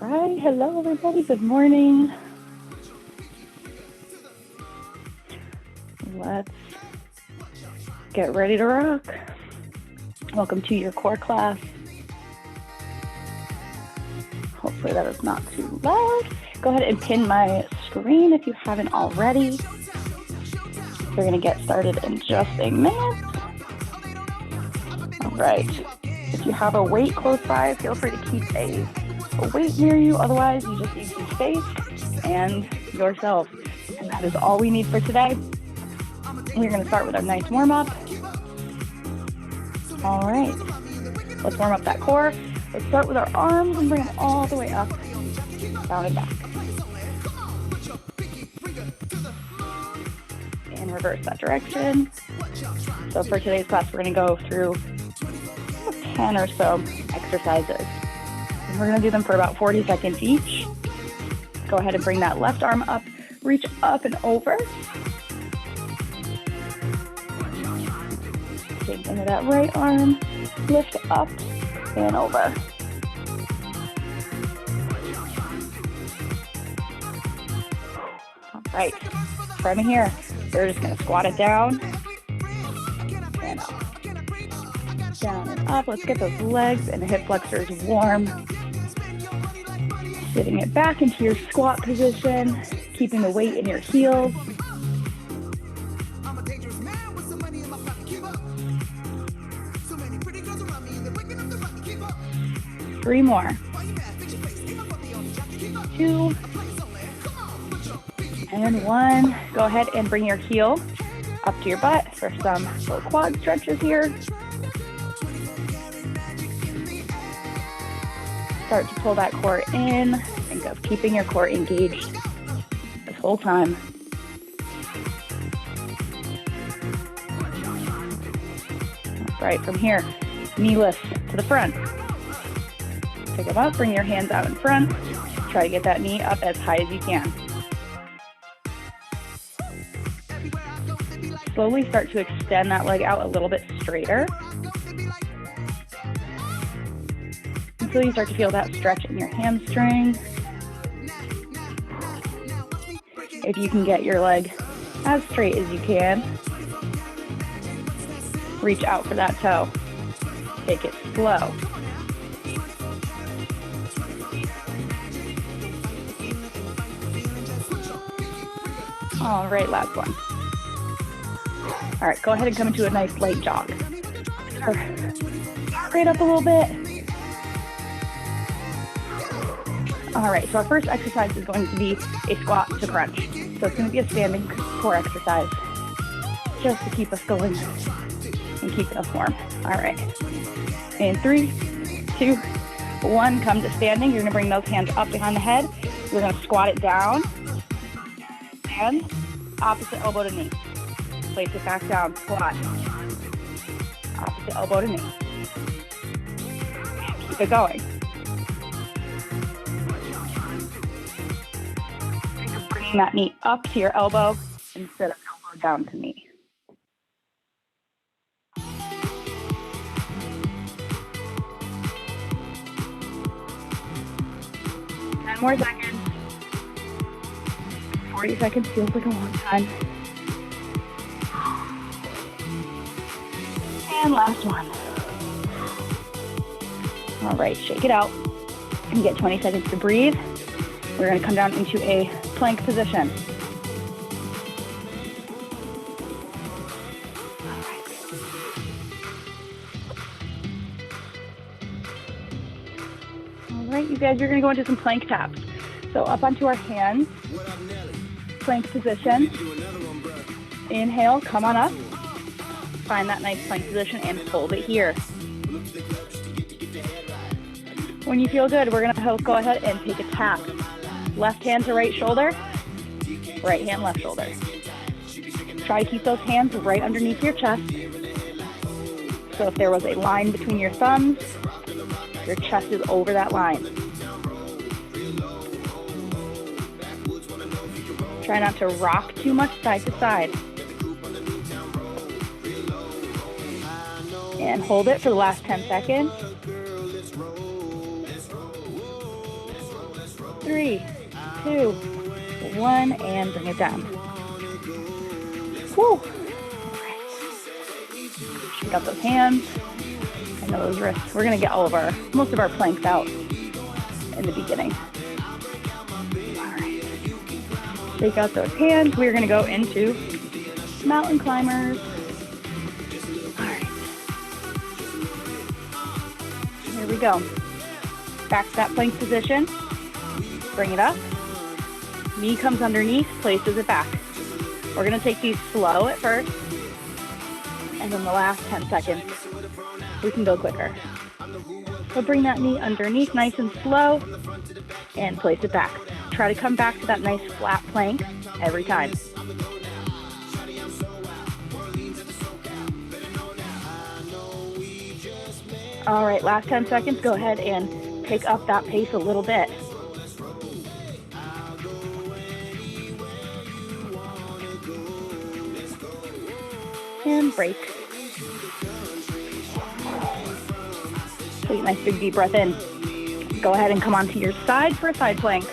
right, hello everybody, good morning. Let's get ready to rock. Welcome to your core class. Hopefully that is not too loud. Go ahead and pin my screen if you haven't already. We're gonna get started in just a minute. All right, if you have a weight close by, feel free to keep a weight near you. Otherwise, you just need some space and yourself. And that is all we need for today. We're gonna start with our nice warm up. All right, let's warm up that core. Let's start with our arms and bring them all the way up, down and back. And reverse that direction. So for today's class, we're gonna go through 10 or so exercises. And we're gonna do them for about 40 seconds each. Go ahead and bring that left arm up, reach up and over. Take into that right arm, lift up and over. All right, from here, we're just gonna squat it down and up. Down and up. Let's get those legs and hip flexors warm. Sitting it back into your squat position, keeping the weight in your heels. Three more. 2 and 1. Go ahead and bring your heel up to your butt for some little quad stretches here. Start to pull that core in. Think of keeping your core engaged this whole time. All right, from here, knee lifts to the front. Pick them up, bring your hands out in front. Try to get that knee up as high as you can. Slowly start to extend that leg out a little bit straighter until you start to feel that stretch in your hamstring. If you can get your leg as straight as you can, reach out for that toe. Take it slow. All right, last one. All right, go ahead and come into a nice light jog. Right up a little bit. All right, so our first exercise is going to be a squat to crunch. So it's going to be a standing core exercise just to keep us going and keeping us warm. All right, in 3, 2, 1, come to standing. You're going to bring those hands up behind the head. You're going to squat it down and opposite elbow to knee. Place it back down, squat. Opposite elbow to knee. Keep it going. Bringing that knee up to your elbow instead of elbow down to knee. Ten more seconds. 40 seconds feels like a long time. And last one. All right, shake it out and get 20 seconds to breathe. We're going to come down into a plank position. All right, you guys, you're going to go into some plank taps. So up onto our hands, plank position. Inhale, come on up. Find that nice plank position and hold it here. When you feel good, we're gonna go ahead and take a tap. Left hand to right shoulder, right hand, left shoulder. Try to keep those hands right underneath your chest. So if there was a line between your thumbs, your chest is over that line. Try not to rock too much side to side. And hold it for the last 10 seconds. 3, 2, 1, and bring it down. Woo. Shake out those hands and those wrists. We're gonna get most of our planks out in the beginning. All right. Shake out those hands. We're gonna go into mountain climbers. All right. Here we go. Back to that plank position. Bring it up. Knee comes underneath, places it back. We're gonna take these slow at first, and then the last 10 seconds, we can go quicker. So bring that knee underneath, nice and slow, and place it back. Try to come back to that nice flat plank every time. All right, last 10 seconds, go ahead and pick up that pace a little bit. And break. Take a nice big deep breath in. Go ahead and come onto your side for a side plank.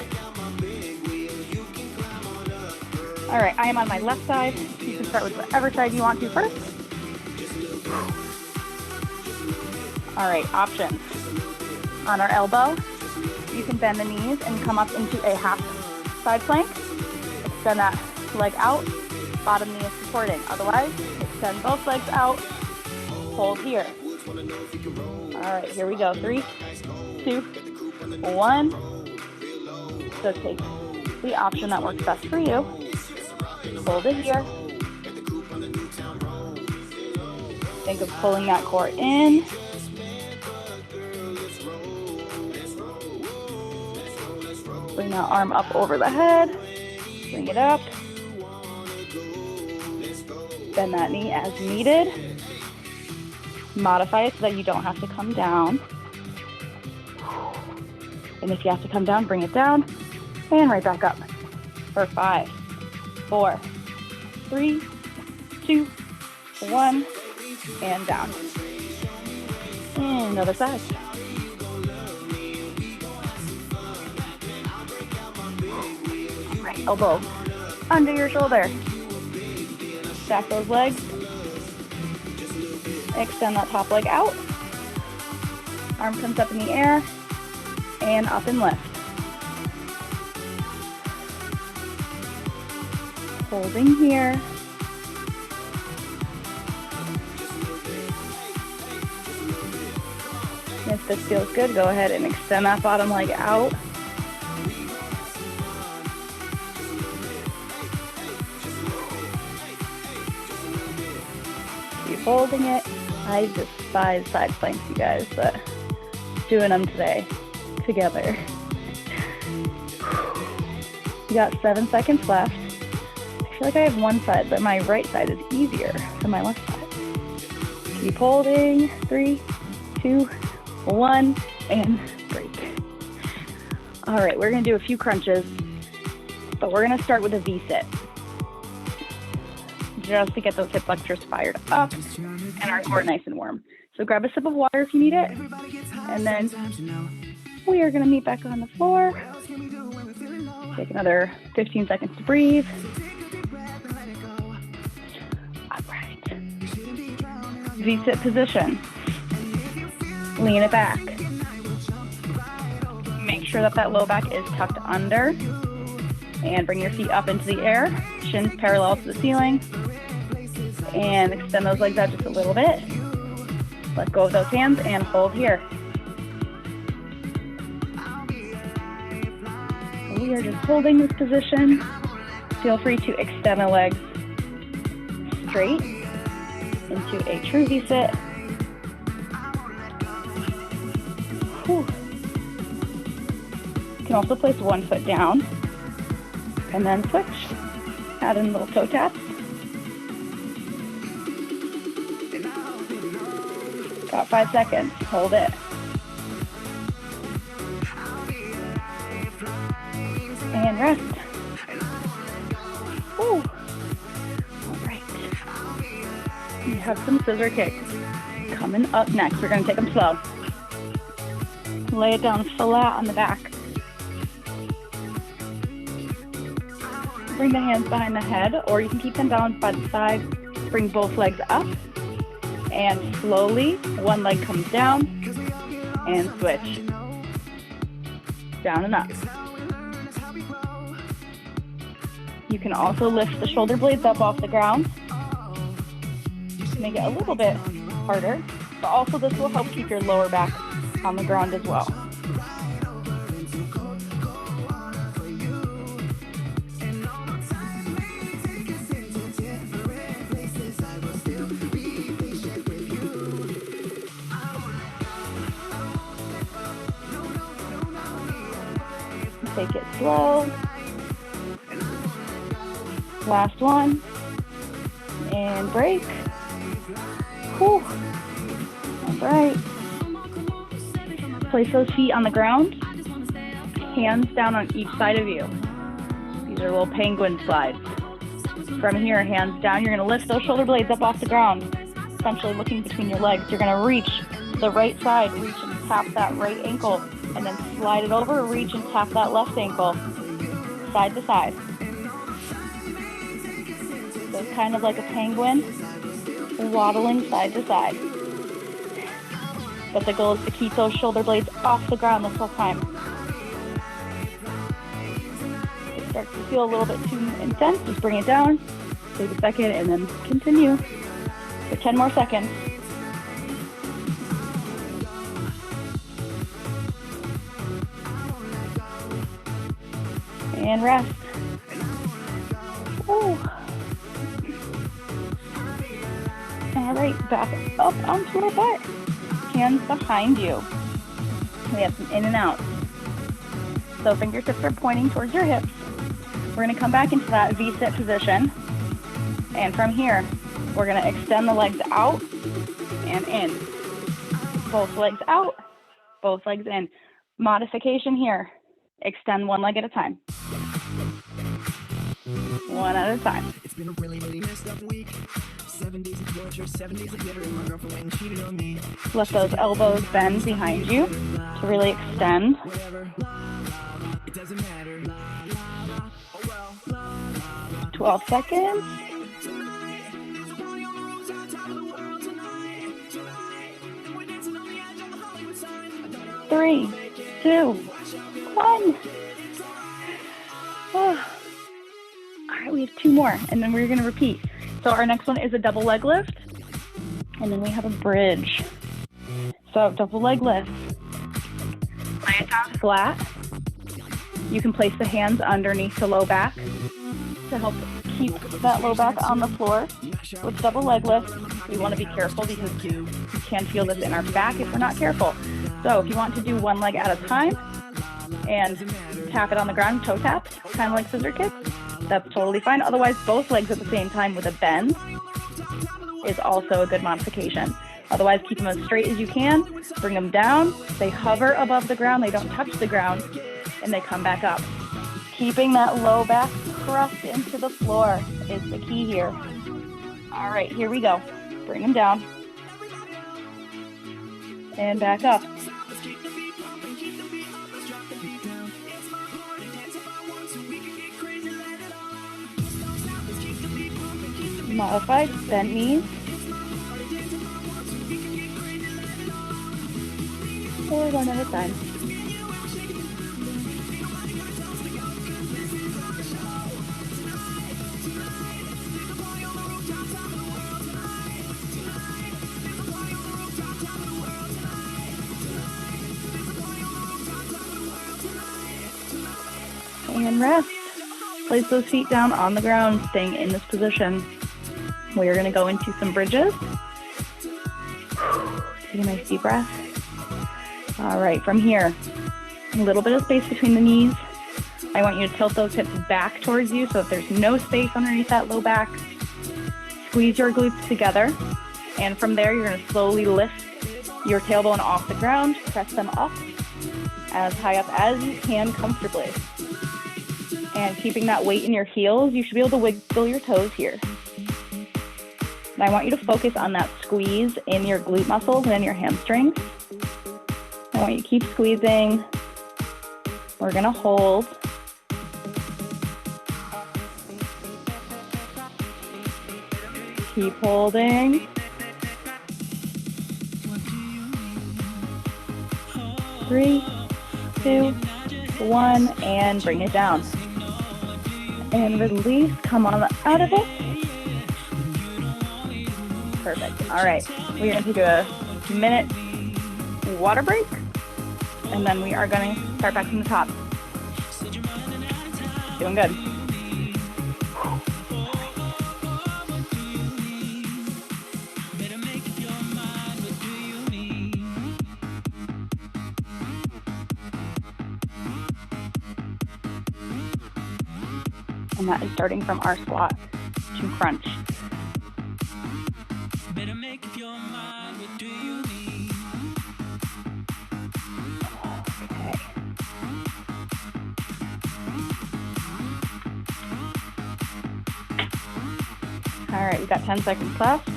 All right, I am on my left side. You can start with whatever side you want to first. All right, options. On our elbow, you can bend the knees and come up into a half side plank. Extend that leg out, bottom knee is supporting. Otherwise, extend both legs out, hold here. All right, here we go. 3, 2, 1. So take the option that works best for you. Hold it here. Think of pulling that core in. Bring that arm up over the head. Bring it up. Bend that knee as needed. Modify it so that you don't have to come down. And if you have to come down, bring it down. And right back up. For 5, 4, 3, 2, 1, and down. And other side. Right elbow under your shoulder. Stack those legs. Extend that top leg out. Arm comes up in the air and up and lift. Holding here. If this feels good, go ahead and extend that bottom leg out. Keep holding it. I despise side planks, you guys, but doing them today together. You got 7 seconds left. I feel like I have one side, but my right side is easier than my left side. Keep holding. 3, 2, 1, and break. All right, we're gonna do a few crunches, but we're gonna start with a V-sit. Just to get those hip flexors fired up and our core nice and warm. So grab a sip of water if you need it, and then we are gonna meet back on the floor. Take another 15 seconds to breathe. All right. V-sit position. Lean it back. Make sure that that low back is tucked under. And bring your feet up into the air. Shins parallel to the ceiling. And extend those legs out just a little bit. Let go of those hands and hold here. We are just holding this position. Feel free to extend the legs straight into a true V-sit. Whew. You can also place one foot down and then switch. Add in little toe taps. Got 5 seconds. Hold it. And rest. Woo. All right. We have some scissor kicks coming up next. We're going to take them slow. Lay it down flat on the back. Bring the hands behind the head, or you can keep them down by the side. Bring both legs up, and slowly, one leg comes down, and switch. Down and up. You can also lift the shoulder blades up off the ground. Make it a little bit harder, but also this will help keep your lower back on the ground as well. Take it slow. Last one. And break. Whew. All right. Place those feet on the ground. Hands down on each side of you. These are little penguin slides. From here, hands down. You're going to lift those shoulder blades up off the ground, essentially looking between your legs. You're going to reach the right side, reach and tap that right ankle, and then slide it over, reach and tap that left ankle, side to side. So it's kind of like a penguin, waddling side to side. But the goal is to keep those shoulder blades off the ground this whole time. If it starts to feel a little bit too intense, just bring it down, take a second, and then continue for 10 more seconds. And rest. Ooh. All right, back up onto our butt. Hands behind you. We have some in and out. So fingertips are pointing towards your hips. We're going to come back into that V-sit position. And from here, we're going to extend the legs out and in. Both legs out, both legs in. Modification here. Extend one leg at a time. One at a time. It's been a really messed up week. 7 days of torture, 7 days of bitter, and my girlfriend went and cheated on me. Let those elbows bend behind you to really extend. It doesn't matter. 12 seconds. 3, 2, 1. Oh. All right, we have 2 more, and then we're going to repeat. So our next one is a double leg lift, and then we have a bridge. So double leg lift. Lay it down flat. You can place the hands underneath the low back to help keep that low back on the floor. With double leg lift, we want to be careful because you can feel this in our back if we're not careful. So if you want to do one leg at a time and tap it on the ground, toe tap, kind of like scissor kicks, that's totally fine. Otherwise, both legs at the same time with a bend is also a good modification. Otherwise, keep them as straight as you can. Bring them down. They hover above the ground. They don't touch the ground, and they come back up. Keeping that low back pressed into the floor is the key here. All right, here we go. Bring them down. And back up. Modified, bent knees. Or one at a time. And rest. Place those feet down on the ground, staying in this position. We are going to go into some bridges. Take a nice deep breath. All right, from here, a little bit of space between the knees. I want you to tilt those hips back towards you so that there's no space underneath that low back. Squeeze your glutes together. And from there, you're going to slowly lift your tailbone off the ground. Press them up as high up as you can comfortably. And keeping that weight in your heels, you should be able to wiggle your toes here. And I want you to focus on that squeeze in your glute muscles and in your hamstrings. I want you to keep squeezing. We're going to hold. Keep holding. 3, 2, 1, and bring it down. And release, come on out of it. Perfect. All right, we're gonna take a minute water break, and then we are gonna start back from the top. Doing good. And that is starting from our squat to crunch. Okay. All right, we got 10 seconds left.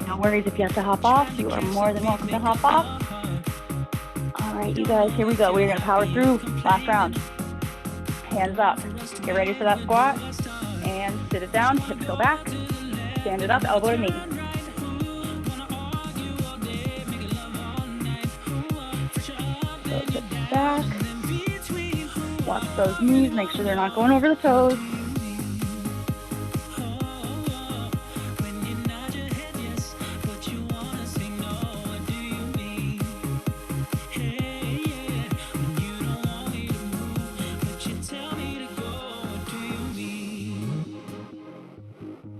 No worries if you have to hop off. You are more than welcome to hop off. All right, you guys, here we go. We're gonna power through last round. Hands up. Get ready for that squat. And sit it down, hips go back. Stand it up, elbow to knee. Those hips back. Watch those knees, make sure they're not going over the toes.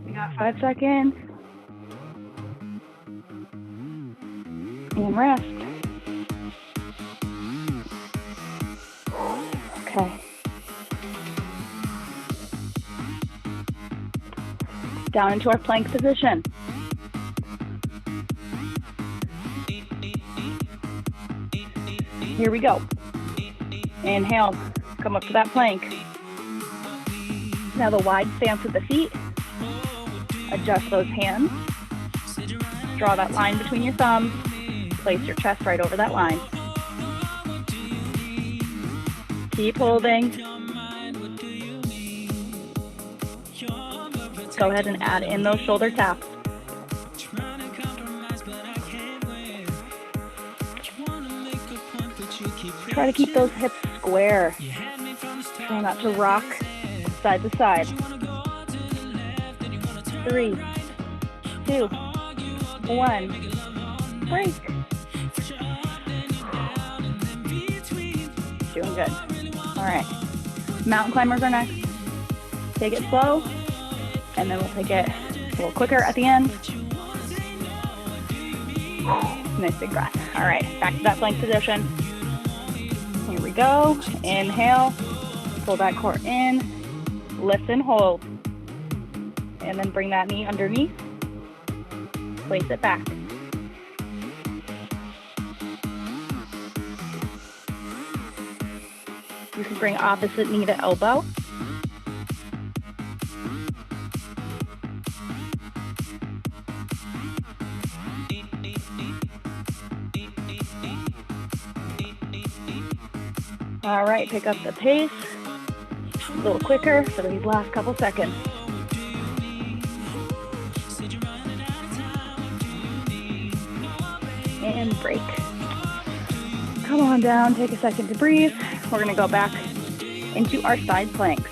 We got 5 seconds. And rest. Okay. Down into our plank position. Here we go. Inhale, come up to that plank. Now the wide stance with the feet. Adjust those hands. Draw that line between your thumbs. Place your chest right over that line. Keep holding. Go ahead and add in those shoulder taps. Try to keep those hips square. Try not to rock side to side. 3, 2, 1. Break. Doing good. All right. Mountain climbers are next. Take it slow, and then we'll take it a little quicker at the end. Nice big breath. All right, back to that plank position. Here we go. Inhale, pull that core in, lift and hold. And then bring that knee underneath, place it back. You can bring opposite knee to elbow. All right, pick up the pace. A little quicker for these last couple seconds. And break. Come on down, take a second to breathe. We're gonna go back into our side planks.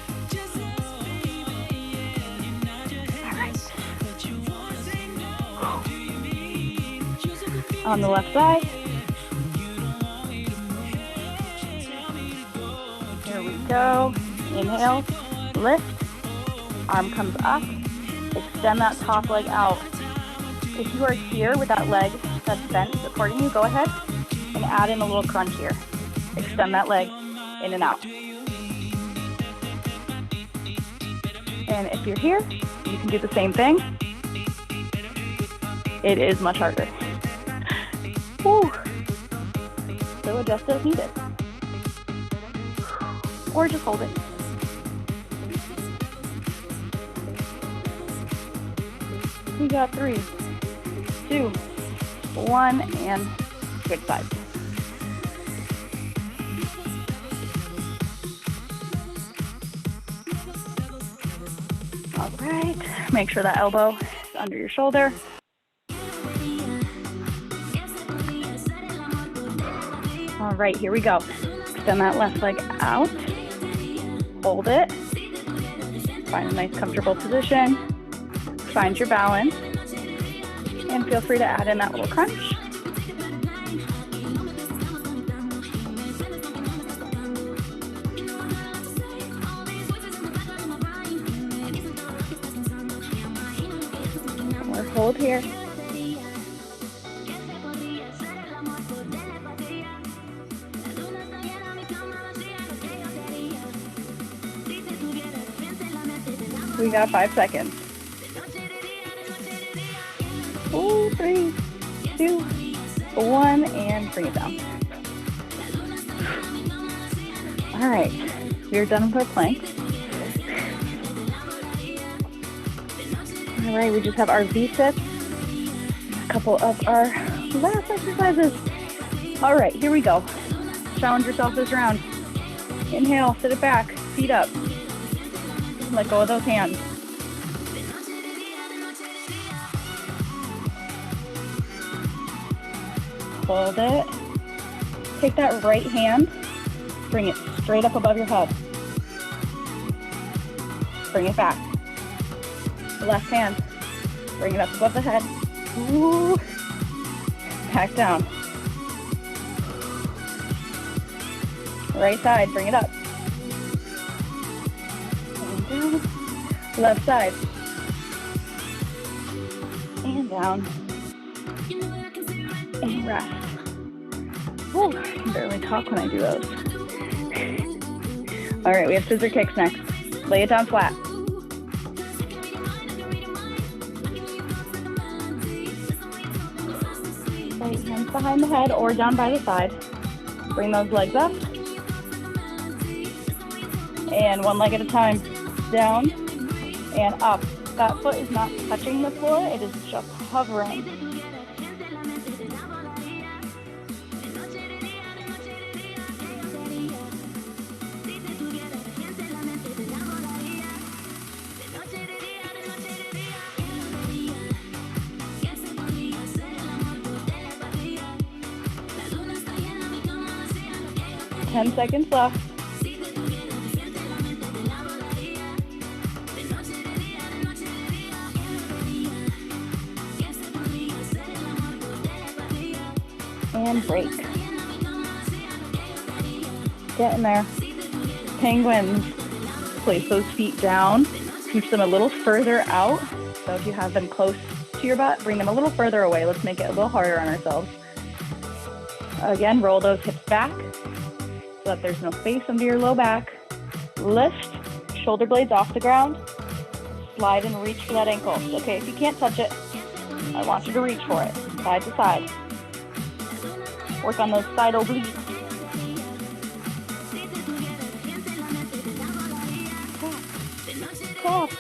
All right. On the left side. Here we go. Inhale, lift. Arm comes up. Extend that top leg out. If you are here with that leg that's bent supporting you, go ahead and add in a little crunch here. Extend that leg in and out. And if you're here, you can do the same thing. It is much harder. Woo. So adjust as needed. Or just hold it. We got 3, 2, 1, and switch sides. All right, make sure that elbow is under your shoulder. All right, here we go. Extend that left leg out. Hold it. Find a nice comfortable position. Find your balance. And feel free to add in that little crunch. Or hold here. We got 5 seconds. 4, 3, 2, 1, and bring it down. All right, we're done with our plank. All right, we just have our V-sits, a couple of our last exercises. All right, here we go. Challenge yourself this round. Inhale, sit it back, feet up. Let go of those hands. Hold it. Take that right hand, bring it straight up above your head. Bring it back. Left hand, bring it up above the head. Ooh. Back down. Right side, bring it up. And down. Left side. And down. And rest. Whew, I can barely talk when I do those. All right, we have scissor kicks next. Lay it down flat. Right hands behind the head or down by the side. Bring those legs up. And one leg at a time. Down and up. That foot is not touching the floor, it is just hovering. Ten seconds left. And break. Get in there. Penguins. Place those feet down. Reach them a little further out. So if you have them close to your butt, bring them a little further away. Let's make it a little harder on ourselves. Again, roll those hips back so that there's no space under your low back. Lift, shoulder blades off the ground. Slide and reach for that ankle. Okay, if you can't touch it, I want you to reach for it, side to side. Work on those side obliques. Tap.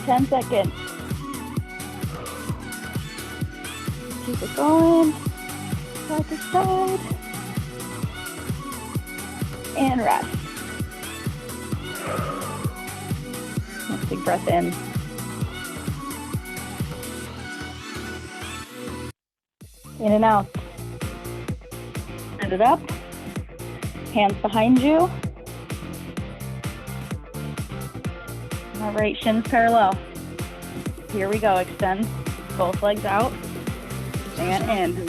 10 seconds. Keep it going. Side to side. And rest. Let's take a breath in. In and out. Stand it up. Hands behind you. All right, shins parallel. Here we go. Extend both legs out and in.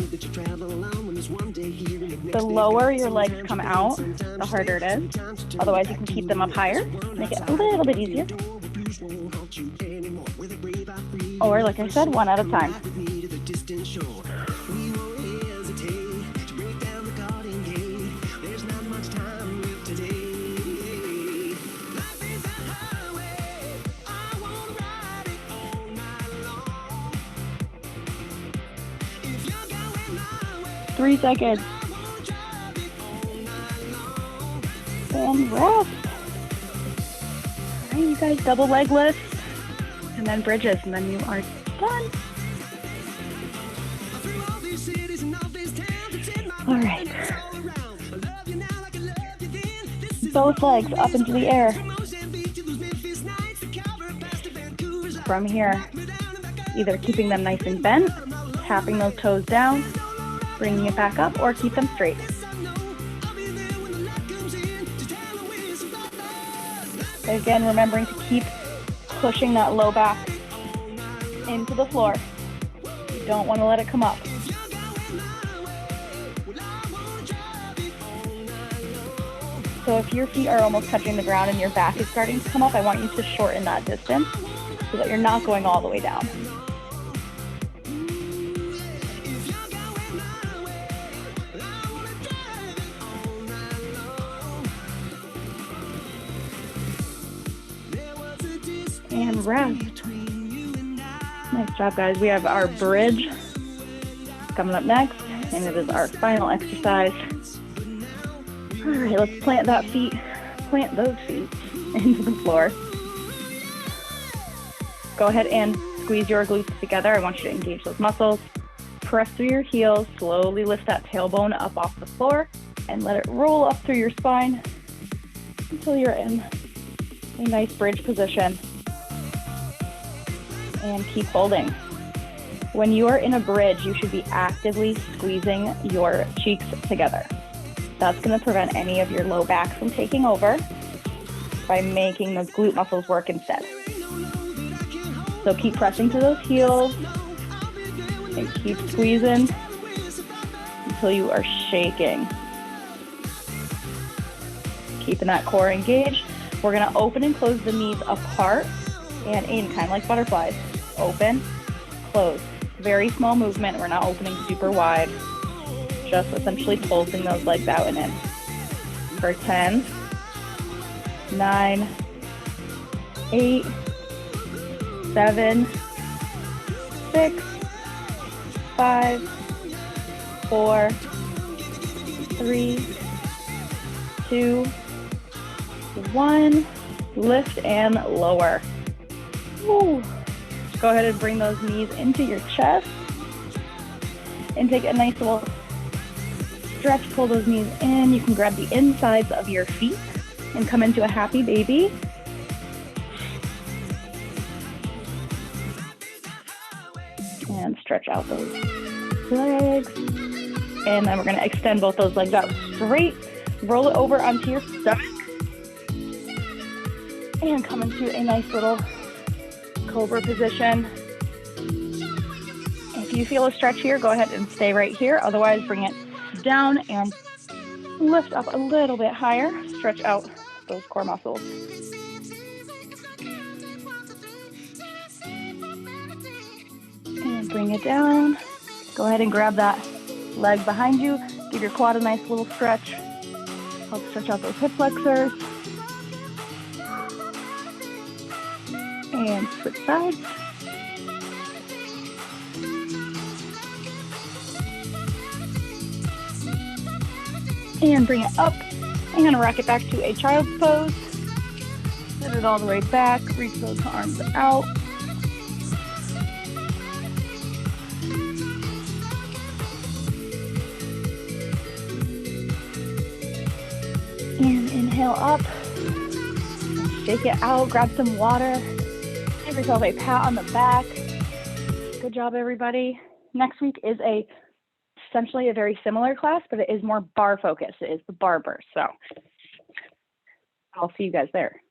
The lower your legs come out, the harder it is. Otherwise, you can keep them up higher. Make it a little bit easier. Or, like I said, one at a time. Three seconds. And rest. All right, you guys, double leg lifts and then bridges, and then you are done. All right. Both legs up into the air. From here, either keeping them nice and bent, tapping those toes down, bringing it back up, or keep them straight. Again, remembering to keep pushing that low back into the floor. You don't want to let it come up. So if your feet are almost touching the ground and your back is starting to come up, I want you to shorten that distance so that you're not going all the way down. And rest. Nice job, guys. We have our bridge coming up next, and it is our final exercise. All right, let's plant those feet into the floor. Go ahead and squeeze your glutes together. I want you to engage those muscles. Press through your heels, slowly lift that tailbone up off the floor, and let it roll up through your spine until you're in a nice bridge position. And keep holding. When you are in a bridge, you should be actively squeezing your cheeks together. That's going to prevent any of your low back from taking over by making those glute muscles work instead. So keep pressing to those heels and keep squeezing until you are shaking. Keeping that core engaged. We're going to open and close the knees apart and in, kind of like butterflies. Open, close. Very small movement. We're not opening super wide. Just essentially pulsing those legs out and in. For 10, 9, 8, 7, 6, 5, 4, 3, 2, 1. Lift and lower. Woo. Go ahead and bring those knees into your chest and take a nice little stretch. Pull those knees in. You can grab the insides of your feet and come into a happy baby. And stretch out those legs. And then we're going to extend both those legs out straight. Roll it over onto your stomach. And come into a nice little cobra position. If you feel a stretch here, go ahead and stay right here. Otherwise, bring it down and lift up a little bit higher. Stretch out those core muscles. And bring it down. Go ahead and grab that leg behind you. Give your quad a nice little stretch. Help stretch out those hip flexors. And switch sides. And bring it up. And rock it back to a child's pose. Set it all the way back. Reach those arms out. And inhale up. Shake it out. Grab some water. Give yourself a pat on the back. Good job, everybody. Next week is essentially a very similar class, but it is more bar focused. It is the bar burst. So I'll see you guys there.